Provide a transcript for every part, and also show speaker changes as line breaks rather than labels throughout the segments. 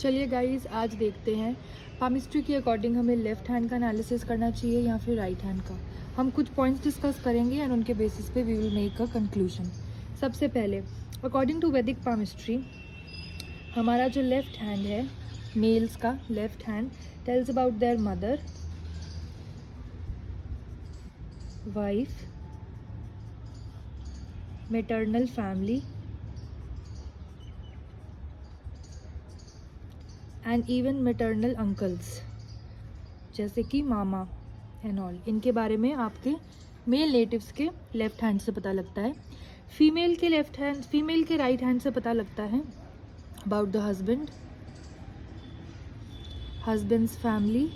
चलिए गाइस, आज देखते हैं पामिस्ट्री के अकॉर्डिंग हमें लेफ्ट हैंड का एनालिसिस करना चाहिए या फिर राइट हैंड का। हम कुछ पॉइंट्स डिस्कस करेंगे एंड उनके बेसिस पे we will make a conclusion. सबसे पहले, अकॉर्डिंग टू वैदिक पामिस्ट्री, हमारा जो लेफ्ट हैंड है, मेल्स का left hand tells about their mother, wife, maternal family and even maternal uncles, जैसे कि मामा एंड ऑल। इनके बारे में आपके मेल नेटिव्स के लेफ्ट हैंड से पता लगता है। फीमेल के राइट हैंड से पता लगता है about the husband's family,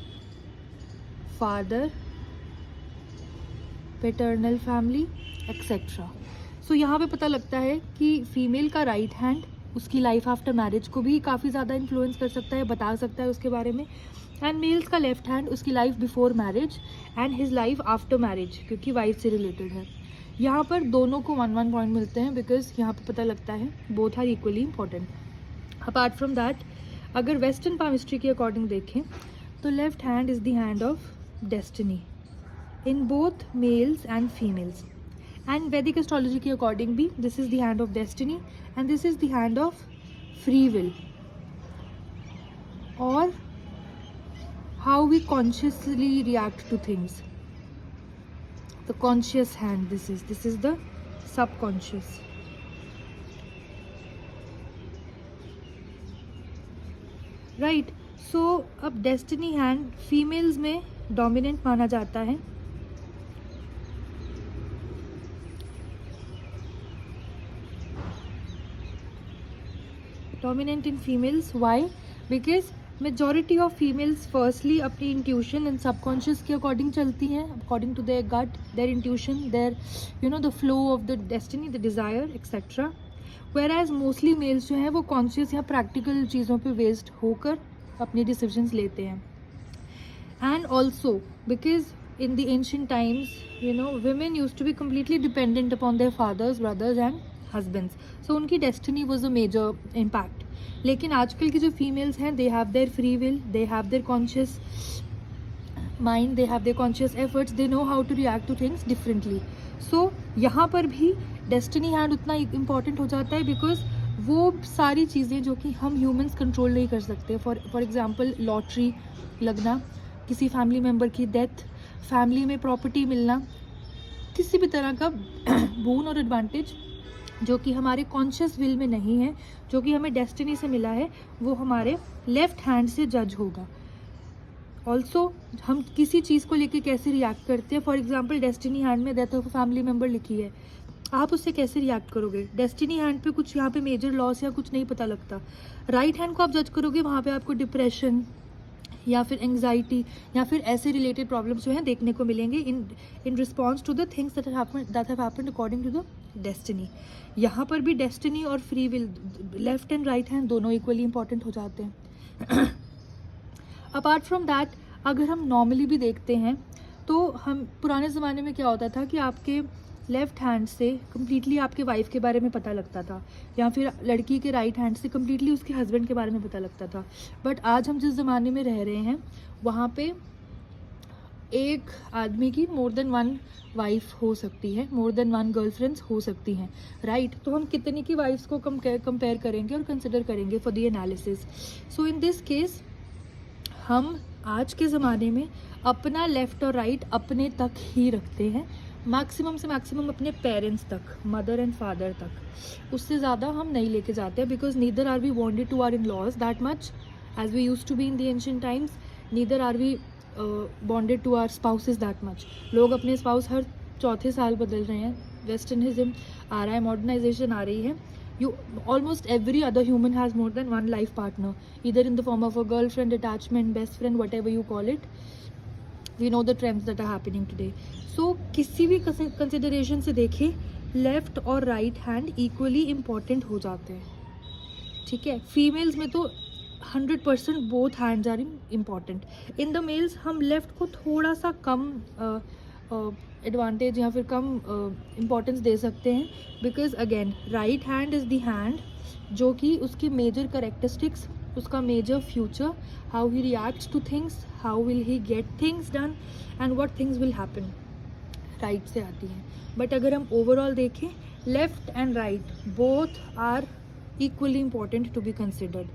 father, paternal family etcetera. So यहाँ पे पता लगता है कि फीमेल का राइट हैंड उसकी लाइफ आफ्टर मैरिज को भी काफ़ी ज़्यादा इन्फ्लुएंस कर सकता है, बता सकता है उसके बारे में। एंड मेल्स का लेफ्ट हैंड उसकी life before marriage and his life after marriage, क्योंकि वाइफ से रिलेटेड है। यहाँ पर दोनों को 1-1 पॉइंट मिलते हैं बिकॉज यहाँ पर पता लगता है both are equally important. Apart from that, अगर वेस्टर्न पामिस्ट्री के अकॉर्डिंग देखें तो left hand is the hand of destiny in both males and females. And Vedic astrology के अकॉर्डिंग भी this is the hand of destiny and this is the hand of free will, और how we consciously react to things. The conscious hand, this is the subconscious. Right, so अब destiny hand females में dominant माना जाता है। Dominant in females, why? Because majority of females firstly अपनी intuition and subconscious के according चलती हैं, according to their gut, their intuition, their the flow of the destiny, the desire etcetera. Whereas mostly males जो हैं वो conscious या practical चीज़ों पे बेस्ड होकर अपने डिसीजंस लेते हैं। And also because in the ancient times, women used to be completely dependent upon their fathers, brothers and husbands. So उनकी destiny was a major impact. लेकिन आजकल की जो females हैं, they have their free will, they have their conscious mind, they have their conscious efforts, they know how to react to things differently. So यहाँ पर भी destiny hand उतना important हो जाता है because वो सारी चीज़ें जो कि हम humans control नहीं कर सकते, for example लॉटरी लगना, किसी फैमिली मेम्बर की डेथ, फैमिली में प्रॉपर्टी मिलना, किसी भी तरह का बोन और एडवांटेज जो कि हमारे कॉन्शियस विल में नहीं है, जो कि हमें डेस्टिनी से मिला है, वो हमारे लेफ्ट हैंड से जज होगा। ऑल्सो हम किसी चीज़ को लेके कैसे रिएक्ट करते हैं, फॉर एग्जाम्पल डेस्टिनी हैंड में डेथ ऑफ फैमिली मेम्बर लिखी है, आप उससे कैसे रिएक्ट करोगे? डेस्टिनी हैंड पे कुछ यहाँ पे मेजर लॉस या कुछ नहीं पता लगता। राइट हैंड को आप जज करोगे, वहाँ पे आपको डिप्रेशन या फिर एंग्जाइटी या फिर ऐसे रिलेटेड प्रॉब्लम्स जो हैं देखने को मिलेंगे in response to the things that have happened according to the destiny. यहाँ पर भी डेस्टिनी और free will, left and right hand दोनों इक्वली इंपॉर्टेंट हो जाते हैं। अपार्ट फ्रॉम दैट, अगर हम नॉर्मली भी देखते हैं तो हम पुराने ज़माने में क्या होता था कि आपके लेफ़्ट हैंड से कम्प्लीटली आपके वाइफ के बारे में पता लगता था, या फिर लड़की के राइट हैंड से कम्प्लीटली उसके हस्बैंड के बारे में पता लगता था। बट आज हम जिस ज़माने में रह रहे हैं वहाँ पे एक आदमी की मोर देन 1 वाइफ हो सकती है, मोर देन 1 गर्लफ्रेंड्स हो सकती हैं, राइट? तो हम कितनी की वाइफ्स को कंपेयर करेंगे और कंसिडर करेंगे for the analysis. So in this case हम आज के ज़माने में अपना लेफ़्ट और राइट अपने तक ही रखते हैं, मैक्सिमम से मैक्सिमम अपने पेरेंट्स तक, मदर एंड फादर तक, उससे ज़्यादा हम नहीं लेके जाते हैं। Because neither are we bonded to our in laws that much as we used to be in the ancient times, neither are we bonded to our spouses that much. लोग अपने स्पाउस हर चौथे साल बदल रहे हैं, वेस्टर्निज्म आ रहा है, modernisation आ रही है। Almost every other human has more than 1 life partner, either in the form of a girlfriend, attachment, best friend, whatever you call it. We know the trends that are happening today. So किसी भी consideration से देखें, left और right hand equally important हो जाते हैं, ठीक है? फीमेल्स में तो 100% both hands are important. In the males हम लेफ्ट को थोड़ा सा कम एडवांटेज या फिर कम इम्पॉर्टेंस दे सकते हैं, because again right hand is the hand जो कि उसकी मेजर करेक्टरिस्टिक्स उसका major future, how he reacts to things, how will he get things done and what things will happen, right से आती है. बट अगर हम ओवरऑल देखें, left and right both are equally important to be considered.